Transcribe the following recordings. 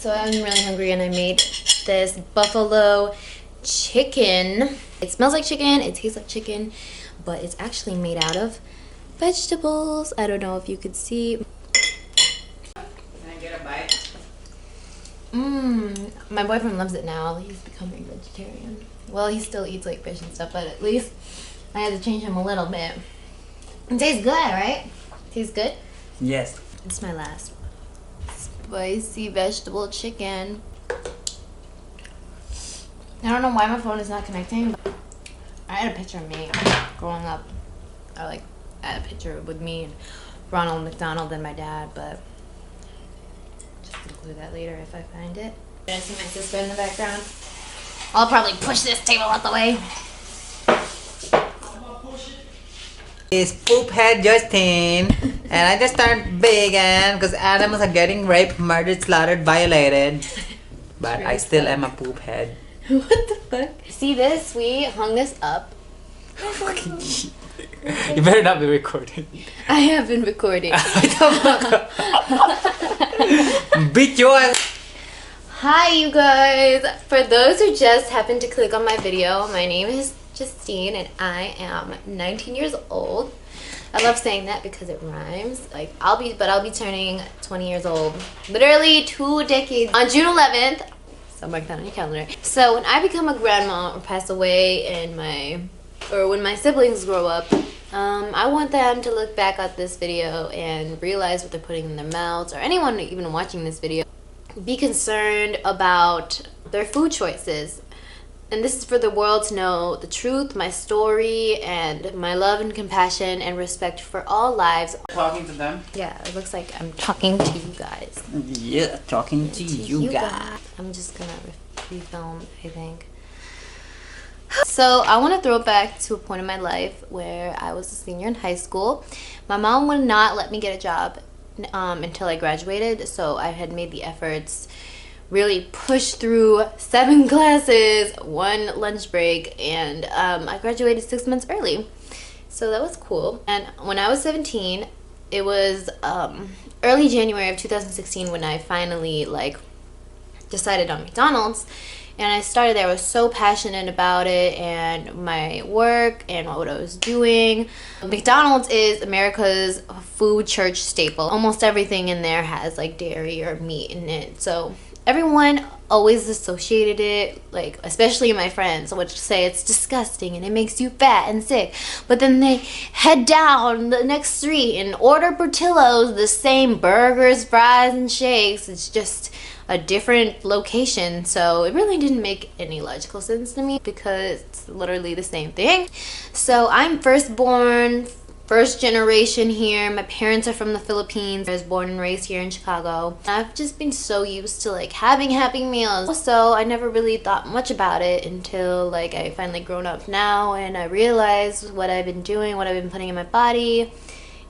So I'm really hungry and I made this buffalo chicken. It smells like chicken, it tastes like chicken, but it's actually made out of vegetables. I don't know if you could see. Can I get a bite? My boyfriend loves it now. He's becoming vegetarian. Well, he still eats like fish and stuff, but at least I had to change him a little bit. It tastes good, right? Tastes good? Yes. It's my last spicy vegetable chicken. I don't know why my phone is not connecting, but I had a picture of me growing up. I had a picture with me and Ronald McDonald and my dad, but just include that later if I find it. Did I see my sister in the background? I'll probably push this table out the way. It's poop head Justin, and I just turned vegan because animals are getting raped, murdered, slaughtered, violated. But I still am a poop head. What the fuck? See this? We hung this up. You better not be recording. I have been recording. Beat your ass. Hi you guys! For those who just happened to click on my video, my name is Justine and I am 19 years old. I love saying that because it rhymes. I'll be turning 20 years old. Literally 2 decades on June 11th. So mark that on your calendar. So when I become a grandma or pass away and when my siblings grow up, I want them to look back at this video and realize what they're putting in their mouths, or anyone even watching this video, be concerned about their food choices. And this is for the world to know the truth, my story, and my love and compassion and respect for all lives. Talking to them? Yeah, it looks like I'm talking to you guys. Yeah, talking to you guys. I'm just gonna refilm, I think. So I want to throw it back to a point in my life where I was a senior in high school. My mom would not let me get a job until I graduated, so I had made the efforts, really pushed through 7 classes, 1 lunch break, and I graduated 6 months early. So that was cool. And when I was 17, it was early January of 2016 when I finally decided on McDonald's. And I started there. I was so passionate about it and my work and what I was doing. McDonald's is America's food church staple. Almost everything in there has dairy or meat in it. So everyone always associated it, especially my friends would say it's disgusting and it makes you fat and sick. But then they head down the next street and order Portillo's, the same burgers, fries, and shakes. It's just a different location, so it really didn't make any logical sense to me because it's literally the same thing. So I'm firstborn, first generation here. My parents are from the Philippines. I was born and raised here in Chicago. I've just been so used to having Happy Meals, so I never really thought much about it until I finally grown up now and I realized what I've been doing, what I've been putting in my body,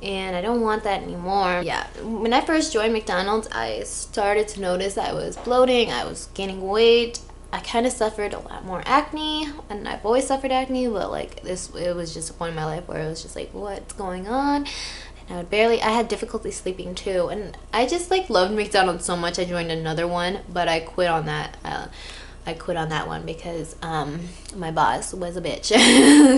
and I don't want that anymore. Yeah, when I first joined McDonald's, I started to notice I was bloating, I was gaining weight. I kind of suffered a lot more acne, and I've always suffered acne, but it was just a point in my life where it was just what's going on? And I had difficulty sleeping too, and I just loved McDonald's so much I joined another one, but I quit on that. I quit on that one because my boss was a bitch.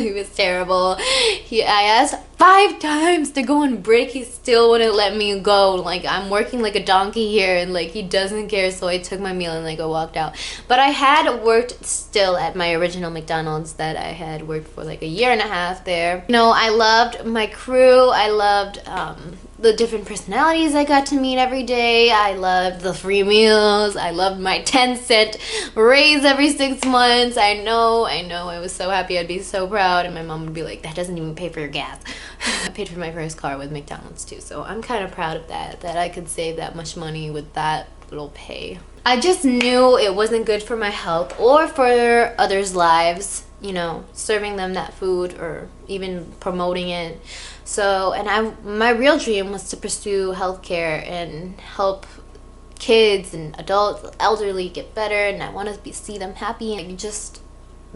He was terrible. I asked 5 times to go on break. He still wouldn't let me go. I'm working like a donkey here, and he doesn't care. So I took my meal and I walked out. But I had worked still at my original McDonald's that I had worked for 1.5 years there. I loved my crew. I loved the different personalities I got to meet every day. I loved the free meals. I loved my 10-cent raise every 6 months. I know. I was so happy. I'd be so proud. And my mom would be like, that doesn't even pay for your gas. I paid for my first car with McDonald's too. So I'm kind of proud of that I could save that much money with that little pay. I just knew it wasn't good for my health or for others' lives, serving them that food or even promoting it. So, my real dream was to pursue healthcare and help kids and adults, elderly get better, and I want to see them happy. And just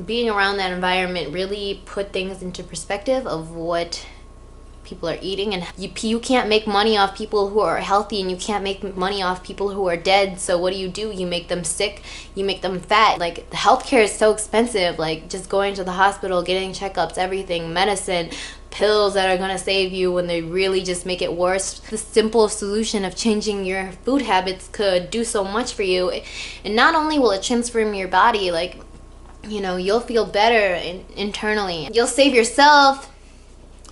being around that environment really put things into perspective of what people are eating, and you can't make money off people who are healthy, and you can't make money off people who are dead. So what do? You make them sick, you make them fat. Like, the healthcare is so expensive, like just going to the hospital, getting checkups, everything, medicine, pills that are gonna save you when they really just make it worse. The simple solution of changing your food habits could do so much for you, and not only will it transform your body, like, you know, you'll feel better internally. You'll save yourself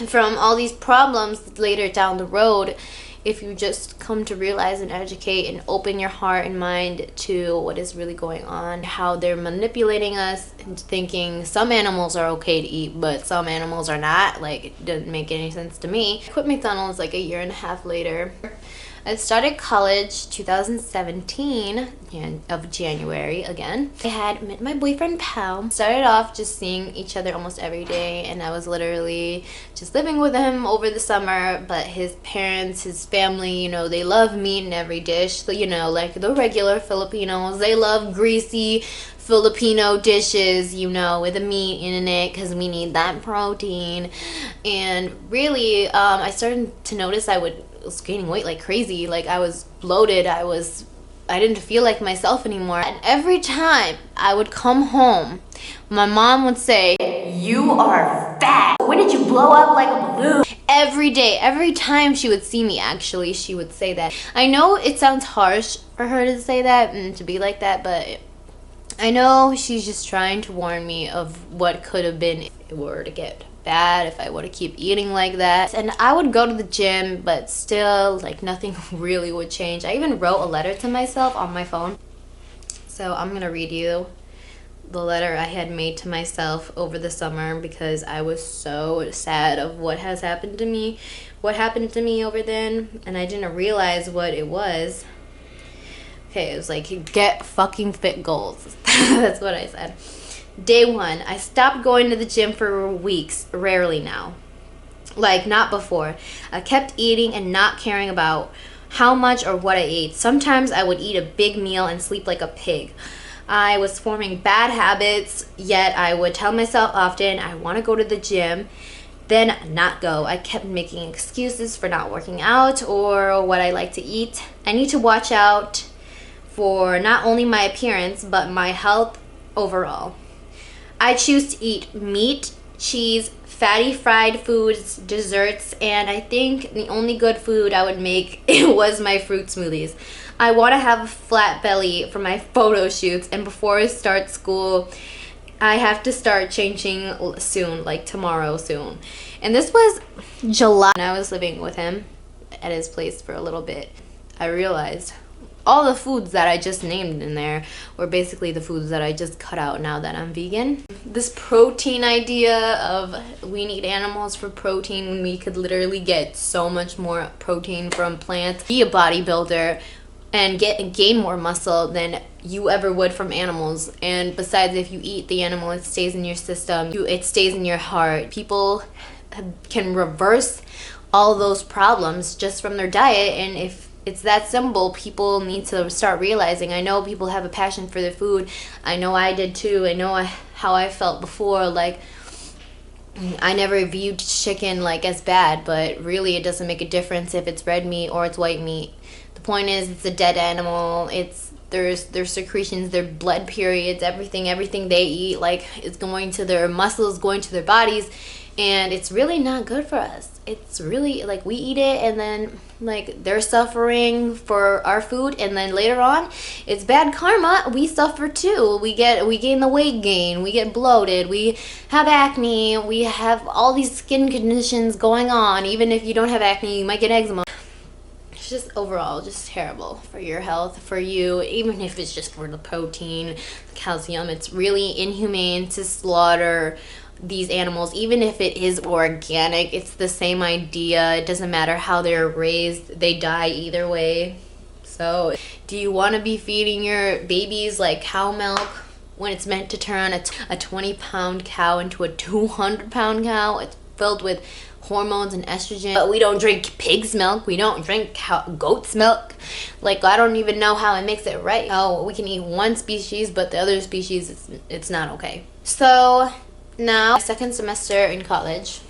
from all these problems later down the road if you just come to realize and educate and open your heart and mind to what is really going on, how they're manipulating us into thinking some animals are okay to eat but some animals are not. Like, it doesn't make any sense to me. I quit McDonald's like a year and a half later. I started college 2017 of January again. I had met my boyfriend Pal. Started off just seeing each other almost every day, and I was literally just living with him over the summer. But his parents, his family, you know, they love meat in every dish. So, you know, like the regular Filipinos, they love greasy Filipino dishes, you know, with the meat in it, because we need that protein. And really, I started to notice I was gaining weight like crazy. Like, I was bloated, I didn't feel like myself anymore. And every time I would come home, my mom would say, "You are fat. When did you blow up like a balloon?" Every day, every time she would see me, actually, she would say that. I know it sounds harsh for her to say that and to be like that, but I know she's just trying to warn me of what could have been if it were to get bad, if I were to keep eating like that. And I would go to the gym, but still, like, nothing really would change. I even wrote a letter to myself on my phone. So I'm gonna read you the letter I had made to myself over the summer, because I was so sad of what happened to me over then, and I didn't realize what it was. Okay, it was like, get fucking fit goals. That's what I said. Day 1, I stopped going to the gym for weeks, rarely now. Like, not before. I kept eating and not caring about how much or what I ate. Sometimes I would eat a big meal and sleep like a pig. I was forming bad habits, yet I would tell myself often I want to go to the gym, then not go. I kept making excuses for not working out or what I like to eat. I need to watch out for not only my appearance, but my health overall. I choose to eat meat, cheese, fatty fried foods, desserts, and I think the only good food I would make was my fruit smoothies. I want to have a flat belly for my photo shoots, and before I start school, I have to start changing soon, like tomorrow soon. And this was July. When I was living with him at his place for a little bit, I realized all the foods that I just named in there were basically the foods that I just cut out now that I'm vegan. This protein idea of we need animals for protein when we could literally get so much more protein from plants. Be a bodybuilder and gain more muscle than you ever would from animals. And besides, if you eat the animal, it stays in your system, it stays in your heart. People can reverse all those problems just from their diet, and if it's that simple, people need to start realizing. I know people have a passion for their food. I know I did too. I know how I felt before. Like, I never viewed chicken like as bad, but really it doesn't make a difference if it's red meat or it's white meat. The point is, it's a dead animal. There's secretions, their blood periods, everything they eat, like, it's going to their muscles, going to their bodies, and it's really not good for us. It's really, like, we eat it, and then, like, they're suffering for our food, and then later on, it's bad karma. We suffer too. We gain the weight gain. We get bloated. We have acne. We have all these skin conditions going on. Even if you don't have acne, you might get eczema. It's just overall just terrible for your health, for you, even if it's just for the protein, calcium. It's really inhumane to slaughter these animals, even if it is organic. It's the same idea. It doesn't matter how they're raised, they die either way. So do you want to be feeding your babies like cow milk when it's meant to turn a 20-pound cow into a 200-pound cow? It's filled with hormones and estrogen. But we don't drink pig's milk. We don't drink goat's milk. Like, I don't even know how it makes it right. Oh, we can eat one species, but the other species, it's not okay. So now, second semester in college,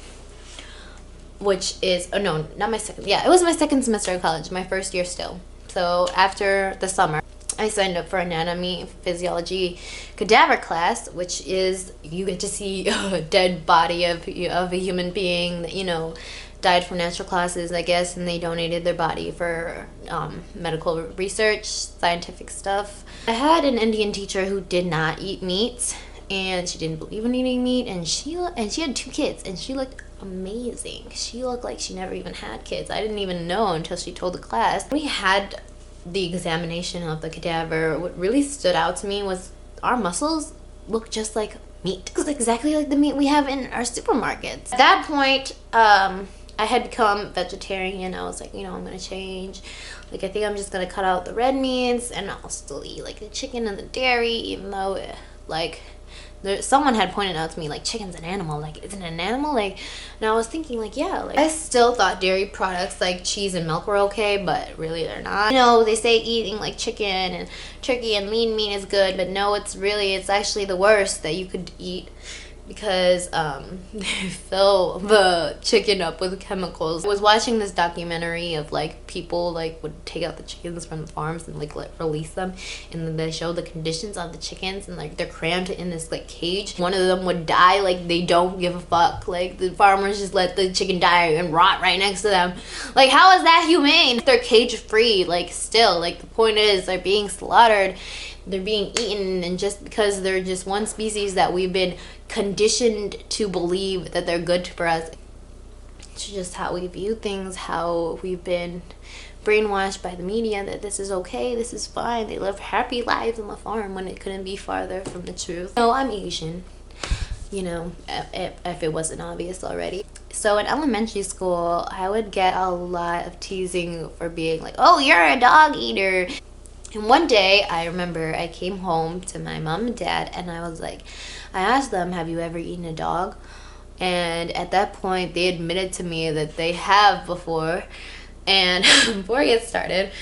which is, oh no, not my second, yeah, it was my second semester of college, my first year still. So after the summer, I signed up for anatomy, physiology, cadaver class, which is you get to see a dead body of a human being that, you know, died from natural causes, I guess, and they donated their body for medical research, scientific stuff. I had an Indian teacher who did not eat meat, and she didn't believe in eating meat, and she had 2 kids, and she looked amazing. She looked like she never even had kids. I didn't even know until she told the class. We had the examination of the cadaver. What really stood out to me was our muscles look just like meat. It looks exactly like the meat we have in our supermarkets. At that point, I had become vegetarian. I was like, you know, I'm gonna change. Like, I think I'm just gonna cut out the red meats, and I'll still eat like the chicken and the dairy, even though like someone had pointed out to me, like, chicken's an animal, like, isn't it an animal? Like, and I was thinking, like, yeah, like, I still thought dairy products like cheese and milk were okay, but really they're not. You know, they say eating like chicken and turkey and lean meat is good, but no, it's actually the worst that you could eat, because they fill the chicken up with chemicals. I was watching this documentary of like people like would take out the chickens from the farms and like release them, and then they show the conditions of the chickens, and like they're crammed in this like cage. One of them would die, like they don't give a fuck. Like the farmers just let the chicken die and rot right next to them. Like, how is that humane? They're cage free, like still, like the point is they're being slaughtered, they're being eaten, and just because they're just one species that we've been conditioned to believe that they're good for us. It's just how we view things, how we've been brainwashed by the media that this is okay, this is fine, they live happy lives on the farm, when it couldn't be farther from the truth. No, I'm Asian, you know, if it wasn't obvious already. So in elementary school, I would get a lot of teasing for being like, oh, you're a dog eater. And one day, I remember I came home to my mom and dad, and I was like, I asked them, have you ever eaten a dog? And at that point, they admitted to me that they have before. And before I get started,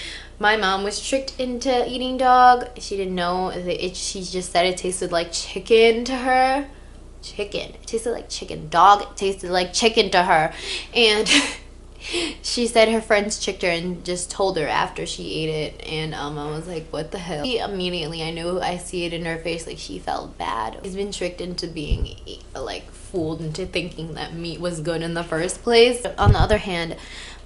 my mom was tricked into eating dog. She didn't know she just said it tasted like chicken to her. Chicken. It tasted like chicken. Dog, it tasted like chicken to her. And she said her friends tricked her and just told her after she ate it, and I was like, what the hell? Immediately, I knew, I see it in her face, like she felt bad. She's been tricked into being like fooled into thinking that meat was good in the first place. But on the other hand,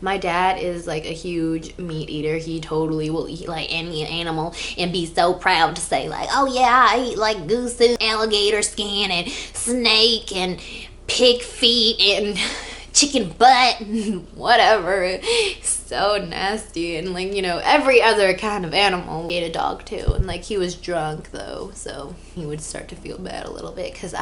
my dad is like a huge meat eater. He totally will eat like any animal and be so proud to say like, oh yeah, I eat like goose and alligator skin and snake and pig feet and chicken butt, whatever. So nasty. And like, you know, every other kind of animal. He ate a dog too, and like he was drunk though, so he would start to feel bad a little bit, because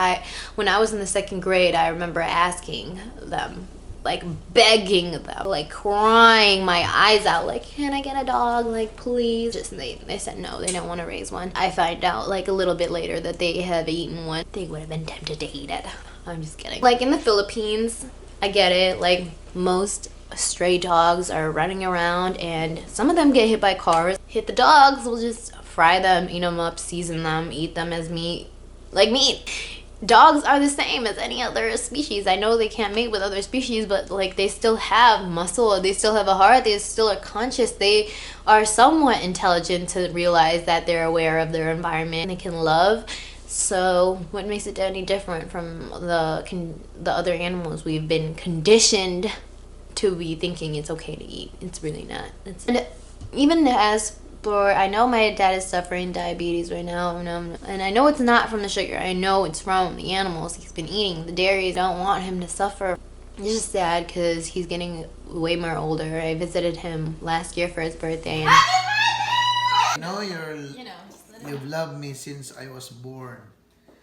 when I was in the 2nd grade, I remember asking them, like begging them, like crying my eyes out, like, can I get a dog, like please? Just they said no, they didn't want to raise one. I find out like a little bit later that they have eaten one. They would have been tempted to eat it. I'm just kidding. Like in the Philippines, I get it, like most stray dogs are running around, and some of them get hit by cars. Hit the dogs, we'll just fry them, eat them up, season them, eat them as meat, like meat. Dogs are the same as any other species. I know they can't mate with other species, but like they still have muscle, they still have a heart, they still are conscious, they are somewhat intelligent to realize that they're aware of their environment, and they can love. So what makes it any different from the other animals we've been conditioned to be thinking it's okay to eat? It's really not. And even as for, I know my dad is suffering diabetes right now, and I know it's not from the sugar. I know it's from the animals he's been eating. The dairy, don't want him to suffer. It's just sad because he's getting way more older. I visited him last year for his birthday, and I know you've loved me since I was born.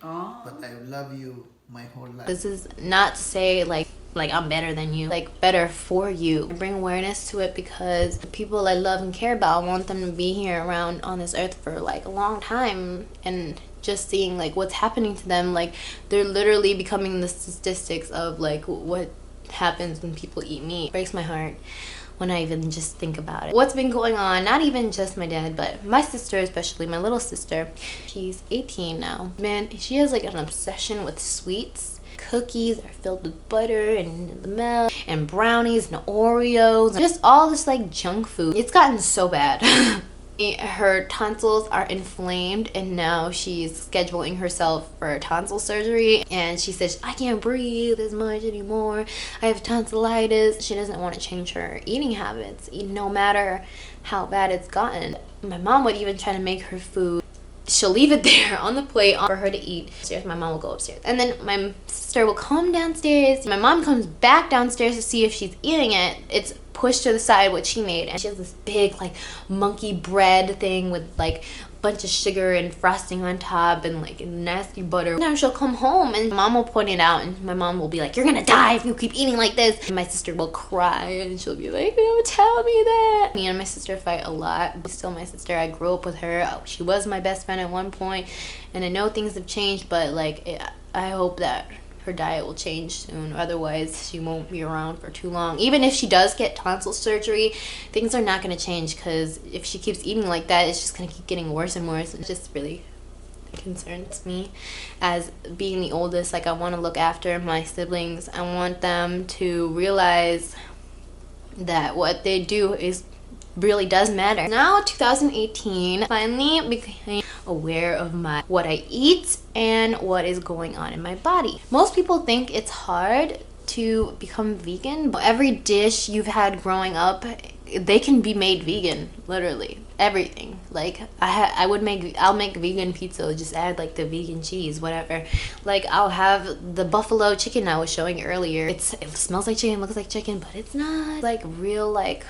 Oh. But I love you my whole life. This is not to say like I'm better than you, like better for you. I bring awareness to it because the people I love and care about, I want them to be here around on this earth for like a long time, and just seeing like what's happening to them, like they're literally becoming the statistics of like what happens when people eat meat. It breaks my heart when I even just think about it. What's been going on, not even just my dad, but my sister, especially my little sister. She's 18 now. Man, she has like an obsession with sweets. Cookies are filled with butter and the milk, and brownies and Oreos, just all this like junk food. It's gotten so bad. Her tonsils are inflamed, and now she's scheduling herself for tonsil surgery, and she says, I can't breathe as much anymore, I have tonsillitis. She doesn't want to change her eating habits no matter how bad it's gotten. My mom would even try to make her food. She'll leave it there on the plate for her to eat. My mom will go upstairs, and then my sister will come downstairs. My mom comes back downstairs to see if she's eating it. It's pushed to the side what she made, and she has this big like monkey bread thing with like a bunch of sugar and frosting on top and like nasty butter. Now she'll come home and mom will point it out, and my mom will be like, you're gonna die if you keep eating like this. And my sister will cry, and she'll be like, don't tell me that. Me and my sister fight a lot, but still my sister, I grew up with her. She was my best friend at one point, and I know things have changed, but like I hope that her diet will change soon, otherwise she won't be around for too long. Even if she does get tonsil surgery, things are not going to change, because if she keeps eating like that, it's just going to keep getting worse and worse. It just really concerns me as being the oldest. Like, I want to look after my siblings. I want them to realize that what they do is really does matter. Now 2018, finally became aware of what I eat and what is going on in my body. Most people think it's hard to become vegan, but every dish you've had growing up, they can be made vegan. Literally everything. Like I'll make vegan pizza, just add like the vegan cheese, whatever. Like I'll have the buffalo chicken I was showing earlier. It smells like chicken, looks like chicken, but it's not. Like real like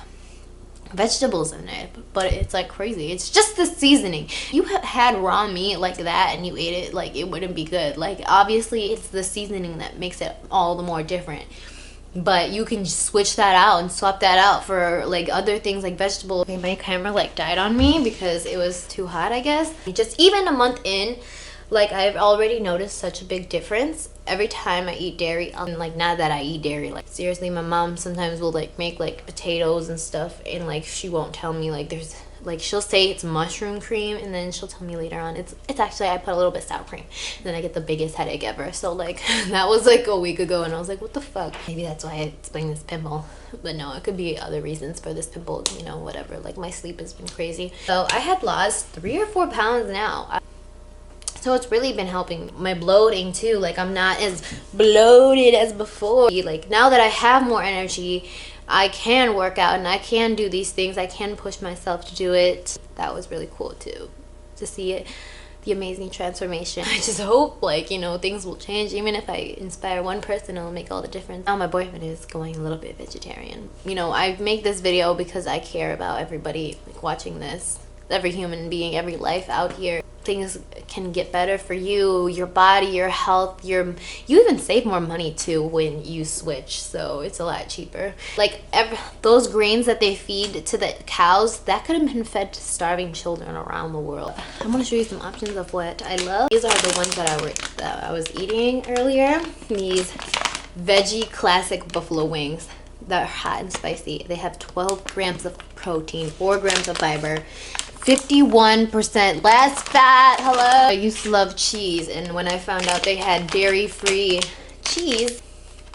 vegetables in it, but it's like crazy. It's just the seasoning. You had raw meat like that and you ate it, like it wouldn't be good. Like obviously it's the seasoning that makes it all the more different, but you can switch that out and swap that out for like other things like vegetables. Okay, my camera like died on me because it was too hot, I guess. Just even a month in, like I've already noticed such a big difference every time I eat dairy. Like now that I eat dairy, like seriously, my mom sometimes will like make like potatoes and stuff, and like she won't tell me like there's like, she'll say it's mushroom cream, and then she'll tell me later on it's actually I put a little bit sour cream, and then I get the biggest headache ever. So like that was like a week ago, and I was like, what the fuck? Maybe that's why I explained this pimple, but no, it could be other reasons for this pimple, you know, whatever. Like my sleep has been crazy, so I had lost 3 or 4 pounds now. So it's really been helping. My bloating too, like I'm not as bloated as before. Like now that I have more energy, I can work out and I can do these things. I can push myself to do it. That was really cool too, to see it, the amazing transformation. I just hope, like, you know, things will change. Even if I inspire one person, it'll make all the difference. Now my boyfriend is going a little bit vegetarian. You know, I make this video because I care about everybody like watching this, every human being, every life out here. Things can get better for you, your body, your health, you even save more money too when you switch, so it's a lot cheaper. Like those grains that they feed to the cows, that could have been fed to starving children around the world. I'm gonna show you some options of what I love. These are the ones that I was eating earlier. These veggie classic buffalo wings that are hot and spicy. They have 12 grams of protein, 4 grams of fiber, 51% less fat. Hello. I used to love cheese, and when I found out they had dairy-free cheese,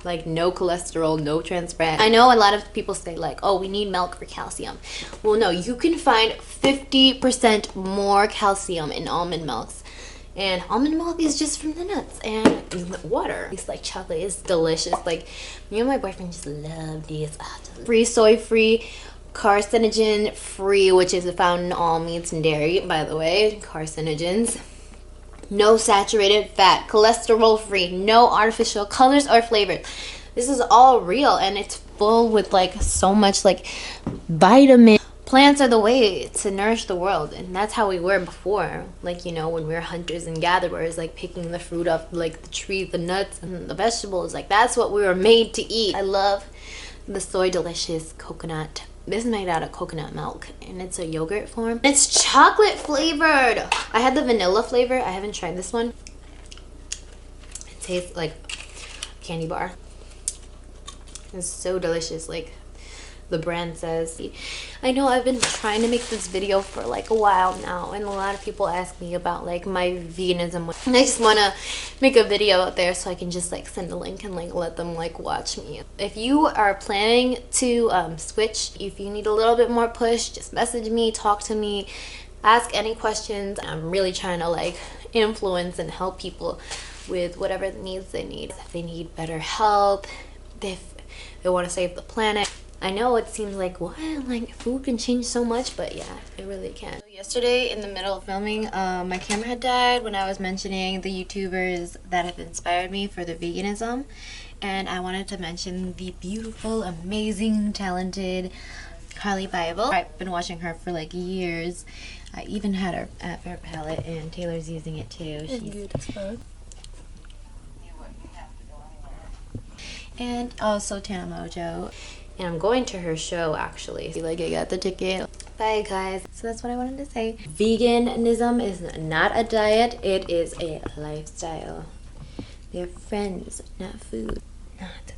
like no cholesterol, no trans fat. I know a lot of people say like, oh, we need milk for calcium. Well, no, you can find 50% more calcium in almond milks. And almond milk is just from the nuts and water. It's like chocolate. It's delicious. Like me and my boyfriend just love these. Free, soy-free, carcinogen free, which is found in all meats and dairy, by the way. Carcinogens. No saturated fat, cholesterol free, no artificial colors or flavors. This is all real, and it's full with like so much like vitamin. Plants are the way to nourish the world, and that's how we were before. Like, you know, when we were hunters and gatherers, like picking the fruit up, like the trees, the nuts, and the vegetables. Like that's what we were made to eat. I love the Soy Delicious coconut. This is made out of coconut milk, and it's a yogurt form. It's chocolate flavored. I had the vanilla flavor. I haven't tried this one. It tastes like candy bar. It's so delicious. Like the brand says. I know I've been trying to make this video for like a while now, and a lot of people ask me about like my veganism, and I just want to make a video out there so I can just like send a link and like let them like watch me. If you are planning to switch, if you need a little bit more push, just message me, talk to me, ask any questions. I'm really trying to like influence and help people with whatever needs they need. If they need better health, if they want to save the planet. I know it seems like, what? Like, food can change so much, but yeah, it really can. So yesterday, in the middle of filming, my camera had died when I was mentioning the YouTubers that have inspired me for the veganism. And I wanted to mention the beautiful, amazing, talented Carly Bible. I've been watching her for like years. I even had her at Fair Palette, and Taylor's using it too. She's good as fuck. And also Tana Mojo. And I'm going to her show actually. Like, I got the ticket. Bye guys. So that's what I wanted to say. Veganism is not a diet, it is a lifestyle. They're friends, not food. Not